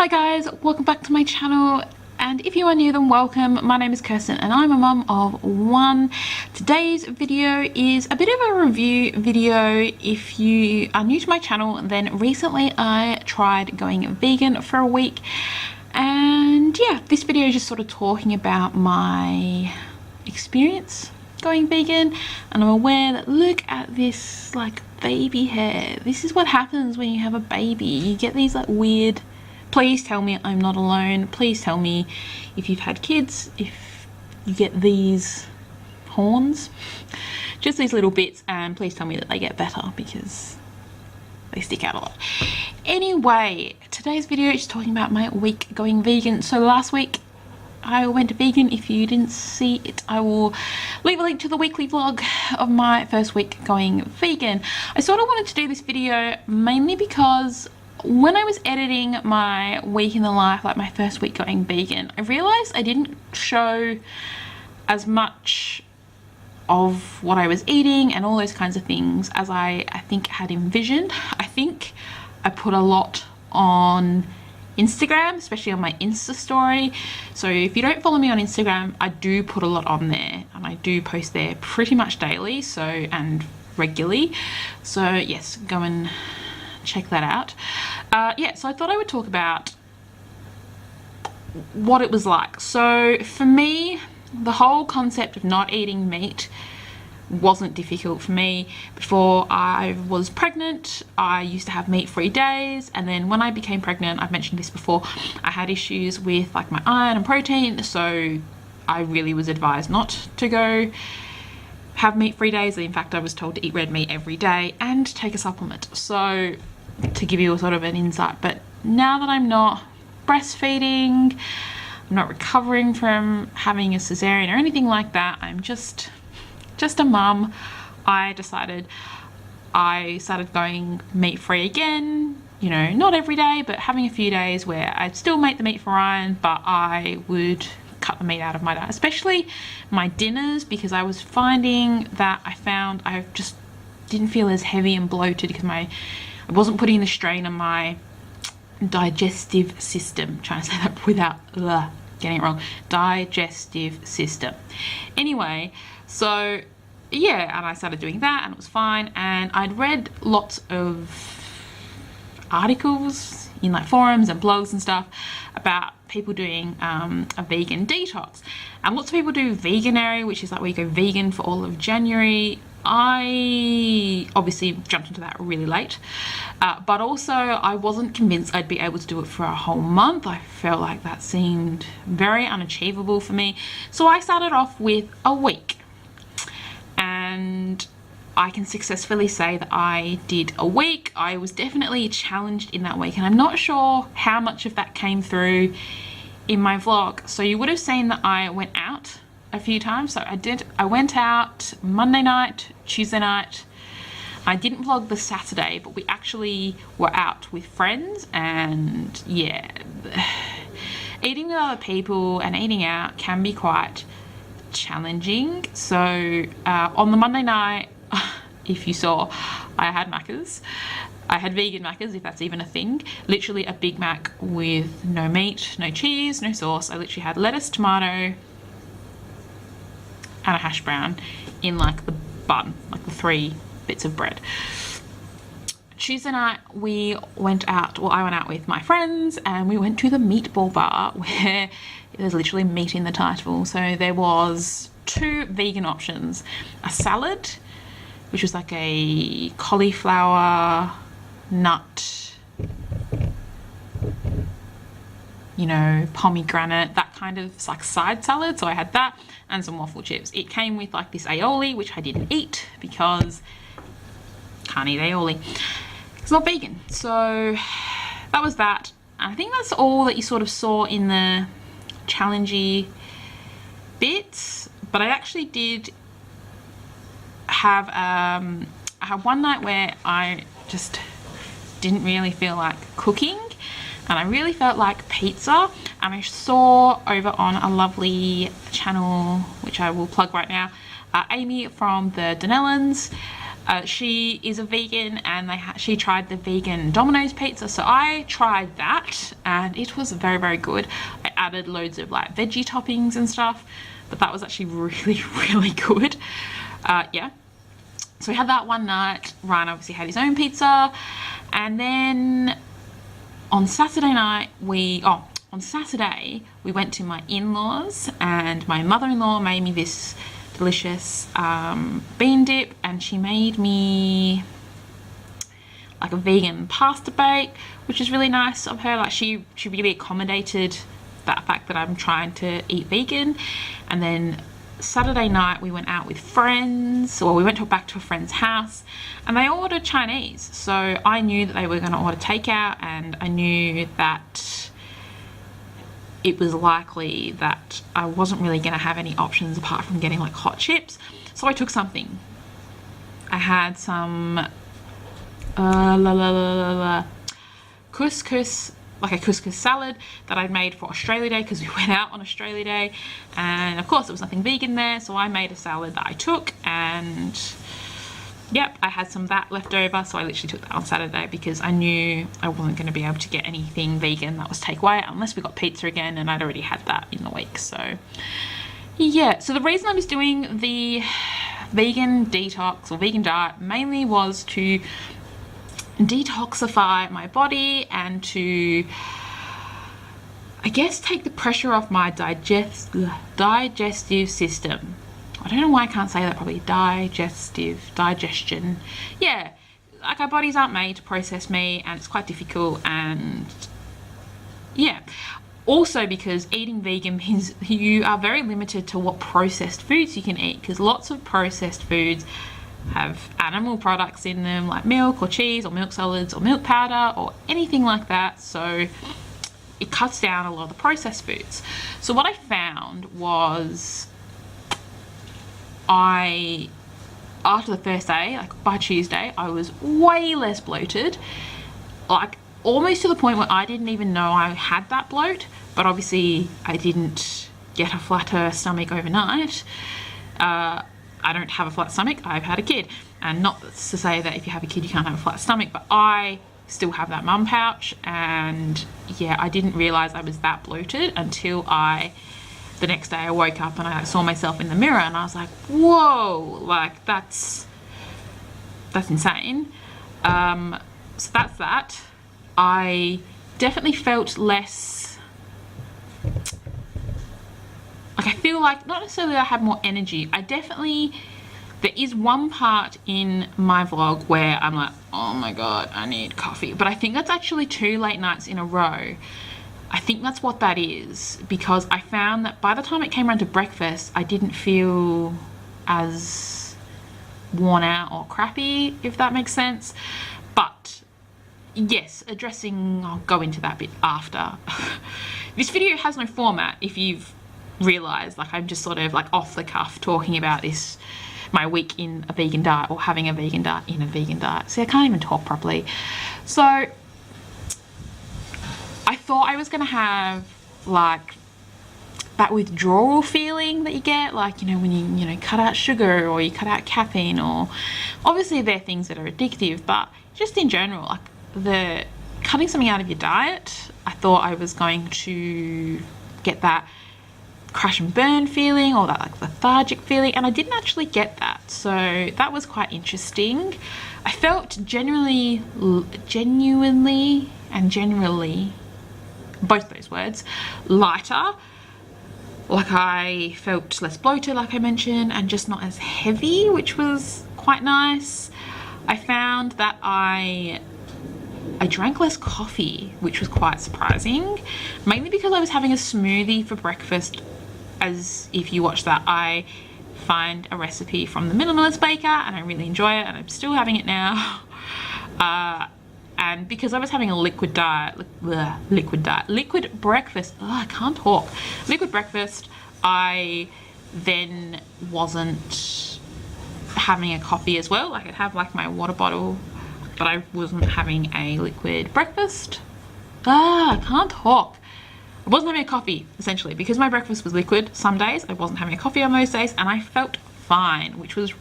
Hi guys, welcome back to my channel, and if you are new then welcome. My name is Kirsten and I'm a mum of one. Today's video is a bit of a review video. If you are new to my channel, then recently I tried going vegan for a week, and yeah, this video is just sort of talking about my experience going vegan. And I'm aware that, look at this like baby hair, this is what happens when you have a baby. You get these like weird, please tell me I'm not alone. Please tell me if you've had kids, if you get these horns, just these little bits, and please tell me that they get better because they stick out a lot. Anyway, today's video is talking about my week going vegan. So last week I went vegan. If you didn't see it, I will leave a link to the weekly vlog of my first week going vegan. I sort of wanted to do this video mainly because when I was editing my week in the life, like my first week going vegan, I realized I didn't show as much of what I was eating and all those kinds of things as I think had envisioned. I think I put a lot on Instagram, especially on my Insta story. So if you don't follow me on Instagram, I do put a lot on there, and I do post there pretty much daily, so, and regularly. So yes, go and check that out. Yeah, so I thought I would talk about what it was like. So for me, the whole concept of not eating meat wasn't difficult for me. Before I was pregnant, I used to have meat-free days, and then when I became pregnant, I've mentioned this before, I had issues with like my iron and protein, so I really was advised not to go have meat-free days. In fact, I was told to eat red meat every day and take a supplement. So to give you a sort of an insight, but now that I'm not breastfeeding, I'm not recovering from having a cesarean or anything like that, I'm just a mum, I decided I started going meat-free again. You know, not every day, but having a few days where I'd still make the meat for Ryan, but I would cut the meat out of my diet, especially my dinners, because I was finding that I just didn't feel as heavy and bloated because I wasn't putting the strain on my digestive system. I'm trying to say that without getting it wrong. Digestive system. Anyway, so yeah, and I started doing that and it was fine. And I'd read lots of articles in like forums and blogs and stuff about people doing a vegan detox, and lots of people do veganuary, which is like where you go vegan for all of January. I obviously jumped into that really late, but also I wasn't convinced I'd be able to do it for a whole month. I felt like that seemed very unachievable for me, so I started off with a week, and I can successfully say that I did a week. I was definitely challenged in that week, and I'm not sure how much of that came through in my vlog. So you would have seen that I went out a few times. So I went out Monday night, Tuesday night. I didn't vlog the Saturday, but we actually were out with friends, and yeah, eating with other people and eating out can be quite challenging. So on the Monday night, if you saw, I had Maccas. I had vegan Maccas, if that's even a thing. Literally a Big Mac with no meat, no cheese, no sauce. I literally had lettuce, tomato, and a hash brown in like the bun, like the 3 bits of bread. Tuesday night we went out, well, I went out with my friends and we went to the meatball bar, where there's literally meat in the title. So there was 2 vegan options: a salad, which was like a cauliflower, nut, you know, pomegranate, that kind of like side salad. So I had that and some waffle chips. It came with like this aioli, which I didn't eat because can't eat aioli. It's not vegan. So that was that. I think that's all that you sort of saw in the challengey bits. But I actually did have I had one night where I just didn't really feel like cooking, and I really felt like pizza, and I saw over on a lovely channel which I will plug right now, Amy from the Denellans. She is a vegan, and she tried the vegan Domino's pizza, so I tried that, and it was very, very good. I added loads of like veggie toppings and stuff, but that was actually really, really good. Yeah, so we had that one night. Ryan obviously had his own pizza, and then on Saturday night on Saturday we went to my in-laws, and my mother-in-law made me this delicious bean dip, and she made me like a vegan pasta bake, which is really nice of her. Like she really accommodated that fact that I'm trying to eat vegan. And then Saturday night we went out with friends, or we went back to a friend's house, and they ordered Chinese, so I knew that they were going to order takeout, and I knew that it was likely that I wasn't really going to have any options apart from getting like hot chips. So I took something. I had some couscous, like a couscous salad that I'd made for Australia Day, because we went out on Australia Day, and of course there was nothing vegan there, so I made a salad that I took, and yep, I had some of that left over, so I literally took that on Saturday because I knew I wasn't going to be able to get anything vegan that was takeaway unless we got pizza again, and I'd already had that in the week. So yeah, so the reason I was doing the vegan detox or vegan diet mainly was to detoxify my body and to, I guess, take the pressure off my digestive system. I don't know why I can't say that properly. Digestion. Yeah, like our bodies aren't made to process meat, and it's quite difficult. And yeah, also because eating vegan means you are very limited to what processed foods you can eat, because lots of processed foods have animal products in them, like milk or cheese or milk solids or milk powder or anything like that. So it cuts down a lot of the processed foods. So what I found was, after the first day, like by Tuesday, I was way less bloated, like almost to the point where I didn't even know I had that bloat. But obviously I didn't get a flatter stomach overnight. I don't have a flat stomach, I've had a kid, and not to say that if you have a kid you can't have a flat stomach, but I still have that mum pouch, and yeah, I didn't realize I was that bloated until the next day I woke up and I saw myself in the mirror, and I was like, whoa, like that's insane. So that's that. I definitely felt less, like I feel like not necessarily that I had more energy. There is one part in my vlog where I'm like, oh my god, I need coffee, but I think that's actually 2 late nights in a row. I think that's what that is, because I found that by the time it came around to breakfast, I didn't feel as worn out or crappy, if that makes sense. But yes, I'll go into that bit after. This video has no format, if you've realized. Like, I'm just sort of like off the cuff talking about this, my week in a vegan diet, or having a vegan diet in a vegan diet. See, I can't even talk properly. So I thought I was gonna have like that withdrawal feeling that you get, like, you know, when you cut out sugar or you cut out caffeine, or obviously they're things that are addictive, but just in general, like the cutting something out of your diet, I thought I was going to get that crash and burn feeling, or that like lethargic feeling, and I didn't actually get that. So that was quite interesting. I felt genuinely and generally, both those words, lighter. Like I felt less bloated, like I mentioned, and just not as heavy, which was quite nice. I found that I drank less coffee, which was quite surprising, mainly because I was having a smoothie for breakfast. As if you watch that, I find a recipe from the Minimalist Baker, and I really enjoy it, and I'm still having it now. And because I was having a liquid breakfast, I can't talk, liquid breakfast, I then wasn't having a coffee as well. Like I'd have like my water bottle, but I wasn't having a liquid breakfast. I can't talk. I wasn't having a coffee, essentially, because my breakfast was liquid. Some days I wasn't having a coffee on those days, and I felt fine, which was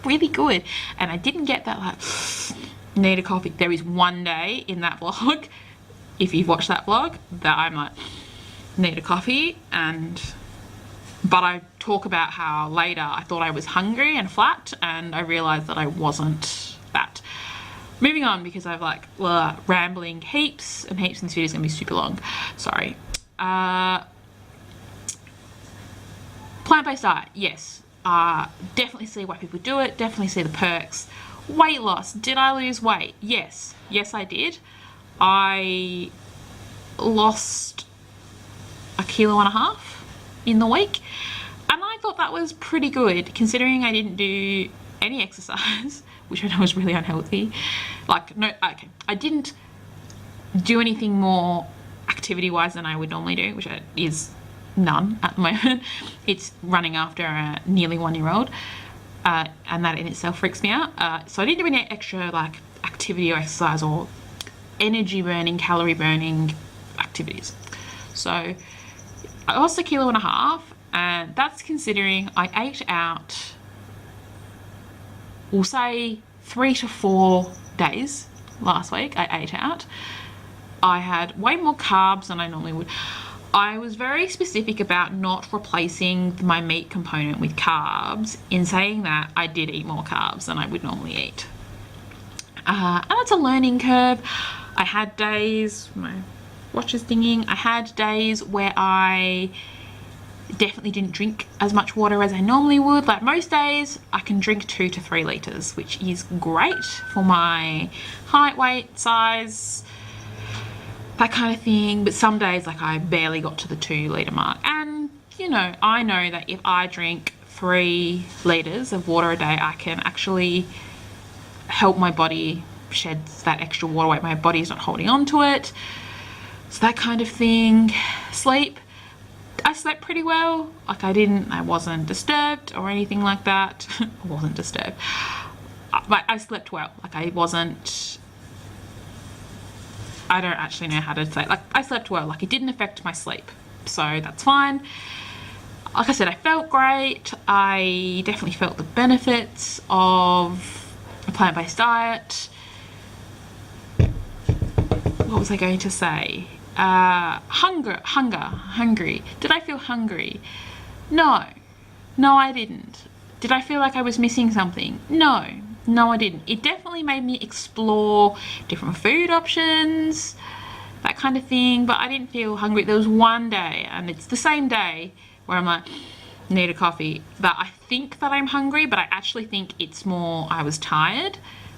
really good. And I didn't get that like need a coffee. There is one day in that vlog, if you've watched that vlog, that I'm like need a coffee, but I talk about how later I thought I was hungry and flat, and I realized that I wasn't that. Moving on, because I've like rambling heaps and heaps, and this video is gonna be super long. Sorry. Plant-based diet, yes. Definitely see why people do it. Definitely see the perks. Weight loss. Did I lose weight? Yes. Yes, I did. I lost 1.5 kilos in the week, and I thought that was pretty good considering I didn't do any exercise, which I know is really unhealthy. Like, no, okay, I didn't do anything more activity wise than I would normally do, which is none at the moment. It's running after a nearly 1-year-old, and that in itself freaks me out. So I didn't do any extra like activity or exercise or energy burning, calorie burning activities. So I lost 1.5 kilos, and that's considering I ate out, we'll say 3 to 4 days last week. I ate out. I had way more carbs than I normally would. I was very specific about not replacing my meat component with carbs. In saying that, I did eat more carbs than I would normally eat. And it's a learning curve. I had days, my watch is dinging, I had days where I definitely didn't drink as much water as I normally would. Like most days, I can drink 2 to 3 litres, which is great for my height, weight, size, that kind of thing. But some days, like, I barely got to the 2-litre mark. And, you know, I know that if I drink 3 litres of water a day, I can actually help my body shed that extra water weight. My body's not holding on to it. So that kind of thing. Sleep. I slept pretty well. Like, I wasn't disturbed or anything like that. I wasn't disturbed. But I slept well. Like, I don't actually know how to say it. Like, I slept well. Like, it didn't affect my sleep. So that's fine. Like I said, I felt great. I definitely felt the benefits of a plant-based diet. What was I going to say? Hungry. Did I feel hungry? No, I didn't. Did I feel like I was missing something? No, I didn't. It definitely made me explore different food options, that kind of thing, but I didn't feel hungry. There was one day, and it's the same day, where I'm like, need a coffee, that I think that I'm hungry, but I actually think it's more I was tired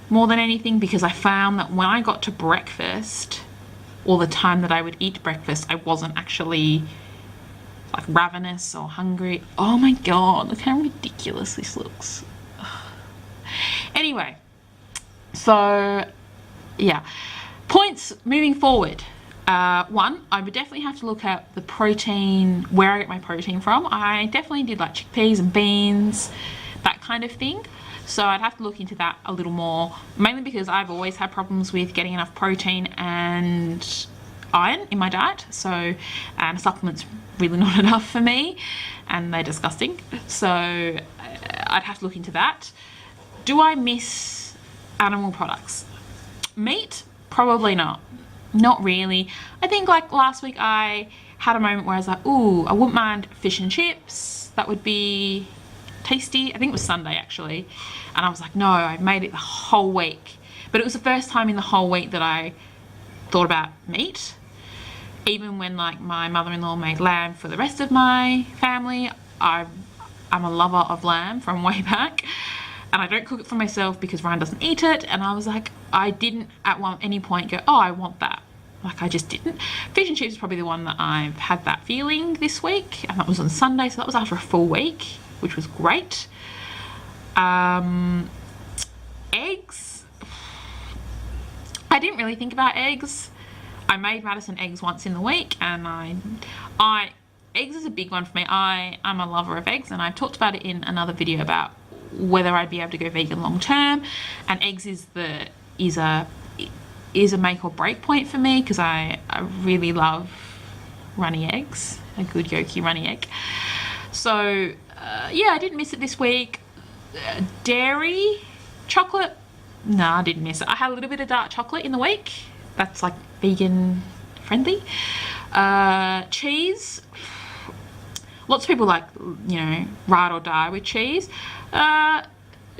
more than anything, because I found that when I got to breakfast, or the time that I would eat breakfast, I wasn't actually like ravenous or hungry. Oh my god, look how ridiculous this looks. Anyway, so yeah, points moving forward. One, I would definitely have to look at the protein, where I get my protein from. I definitely did like chickpeas and beans, that kind of thing. So I'd have to look into that a little more, mainly because I've always had problems with getting enough protein and iron in my diet. So, and supplements really not enough for me, and they're disgusting. So I'd have to look into that. Do I miss animal products? Meat? Probably not. Not really. I think like last week I had a moment where I was like, ooh, I wouldn't mind fish and chips. That would be tasty. I think it was Sunday actually. And I was like, no, I've made it the whole week. But it was the first time in the whole week that I thought about meat. Even when like my mother-in-law made lamb for the rest of my family, I'm a lover of lamb from way back. And I don't cook it for myself because Ryan doesn't eat it. And I was like, I didn't at any point go, oh, I want that. Like, I just didn't. Fish and chips is probably the one that I've had that feeling this week. And that was on Sunday. So that was after a full week, which was great. Eggs. I didn't really think about eggs. I made Maddison eggs once in the week. And eggs is a big one for me. I'm a lover of eggs. And I've talked about it in another video about whether I'd be able to go vegan long term, and eggs is a make or break point for me, because I really love runny eggs, a good yolky runny egg. So yeah, I didn't miss it this week. Dairy chocolate, no, I didn't miss it. I had a little bit of dark chocolate in the week. That's like vegan friendly. Cheese, lots of people like, you know, ride or die with cheese.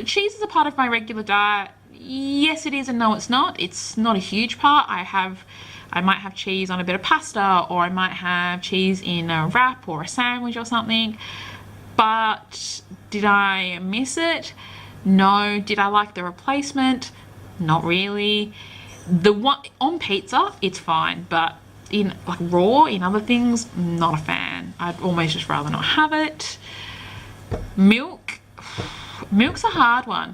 Cheese is a part of my regular diet. Yes, it is, and no, it's not. It's not a huge part. I might have cheese on a bit of pasta, or I might have cheese in a wrap or a sandwich or something. But did I miss it? No. Did I like the replacement? Not really. The one on pizza, it's fine, but in like raw, in other things, not a fan. I'd almost just rather not have it. Milk. Milk's a hard one.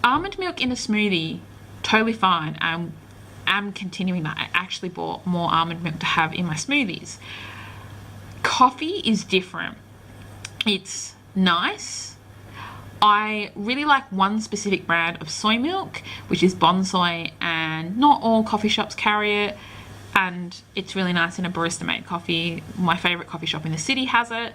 Almond milk in a smoothie, totally fine. I'm continuing that. I actually bought more almond milk to have in my smoothies. Coffee is different. It's nice. I really like one specific brand of soy milk, which is Bonsoy, and not all coffee shops carry it, and it's really nice in a barista made coffee. My favorite coffee shop in the city has it.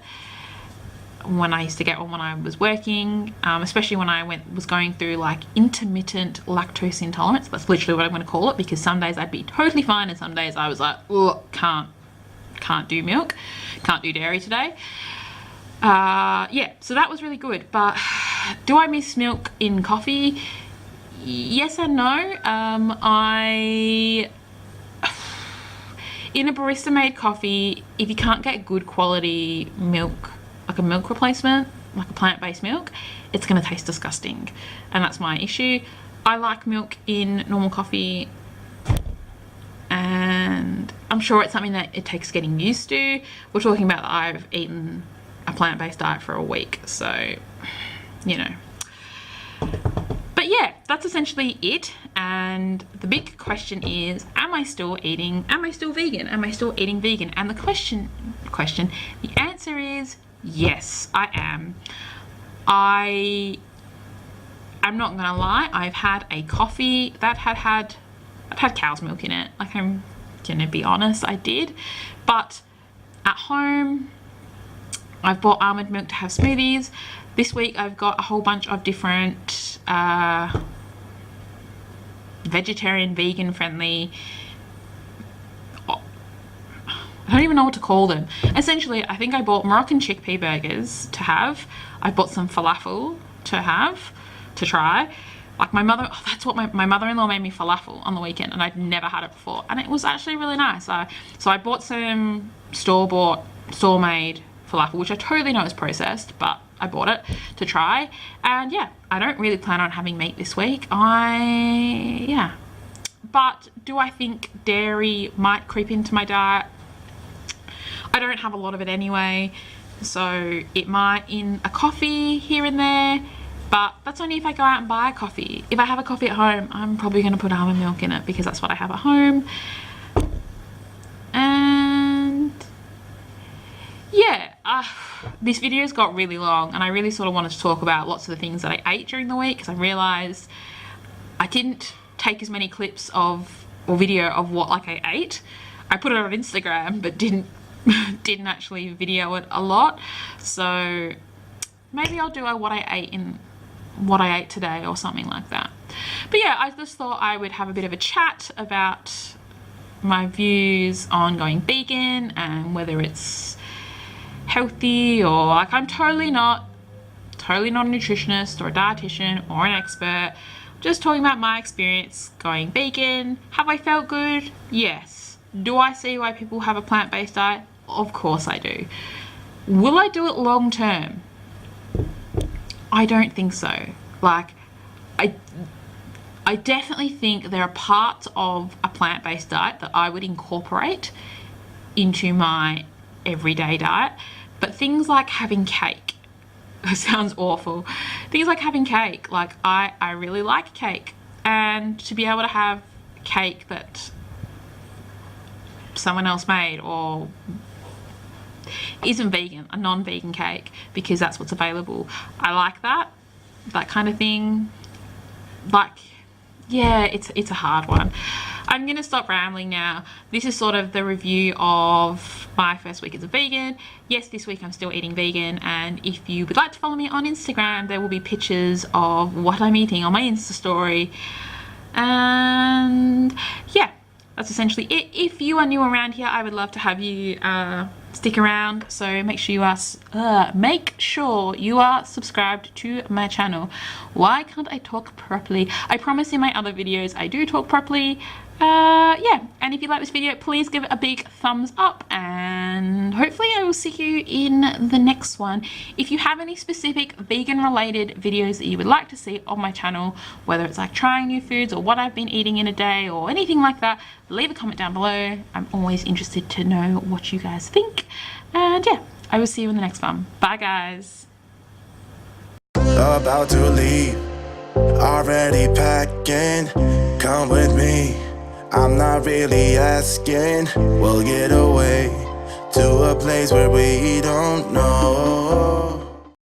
When I used to get one when I was working, especially when I was going through like intermittent lactose intolerance. That's literally what I'm going to call it, because some days I'd be totally fine and some days I was like, oh, can't do milk, can't do dairy today. Yeah, so that was really good. But do I miss milk in coffee? Yes and no. In a barista made coffee, if you can't get good quality milk, like a milk replacement, like a plant-based milk, it's going to taste disgusting, and that's my issue. I like milk in normal coffee, and I'm sure it's something that it takes getting used to. We're talking about that I've eaten a plant-based diet for a week, so you know. But yeah, that's essentially it. And the big question is, am I still vegan? Am I still eating vegan? And the answer is yes, I am. I'm not gonna lie, I've had a coffee that had cow's milk in it. Like, I'm gonna be honest, I did. But at home, I've bought almond milk to have smoothies. This week I've got a whole bunch of different vegetarian, vegan friendly, I don't even know what to call them. Essentially, I think I bought Moroccan chickpea burgers to have. I bought some falafel to try. Like that's what my mother-in-law made me falafel on the weekend, and I'd never had it before, and it was actually really nice. So I bought some store-bought, store-made falafel, which I totally know is processed, but I bought it to try. And yeah, I don't really plan on having meat this week. But do I think dairy might creep into my diet? I don't have a lot of it anyway, so it might in a coffee here and there, but that's only if I go out and buy a coffee. If I have a coffee at home, I'm probably going to put almond milk in it because that's what I have at home. And yeah, this video's got really long, and I really sort of wanted to talk about lots of the things that I ate during the week, because I realised I didn't take as many clips of or video of what like I ate. I put it on Instagram but didn't actually video it a lot, so maybe I'll do what I ate today or something like that. But yeah, I just thought I would have a bit of a chat about my views on going vegan and whether it's healthy, or like, I'm totally not a nutritionist or a dietitian or an expert. Just talking about my experience going vegan. Have I felt good? Yes. Do I see why people have a plant-based diet? Of course I do. Will I do it long term? I don't think so. Like, I definitely think there are parts of a plant-based diet that I would incorporate into my everyday diet, but things like having cake, it sounds awful, things like having cake, like I really like cake, and to be able to have cake that someone else made or isn't vegan, a non-vegan cake, because that's what's available, I like that kind of thing. Like, yeah, it's a hard one. I I'm gonna stop rambling now. This is sort of the review of my first week as a vegan. Yes, this week I'm still eating vegan, and if you would like to follow me on Instagram, there will be pictures of what I'm eating on my Insta story. And yeah, that's essentially it. If you are new around here, I would love to have you stick around, so make sure you are subscribed to my channel. Why can't I talk properly? I promise in my other videos I do talk properly. Yeah, and if you like this video, please give it a big thumbs up, and hopefully I will see you in the next one. If you have any specific vegan related videos that you would like to see on my channel, whether it's like trying new foods or what I've been eating in a day or anything like that, leave a comment down below. I'm always interested to know what you guys think. And yeah, I will see you in the next one. Bye guys. About to leave, already packing, come with me. I'm not really asking, we'll get away to a place where we don't know.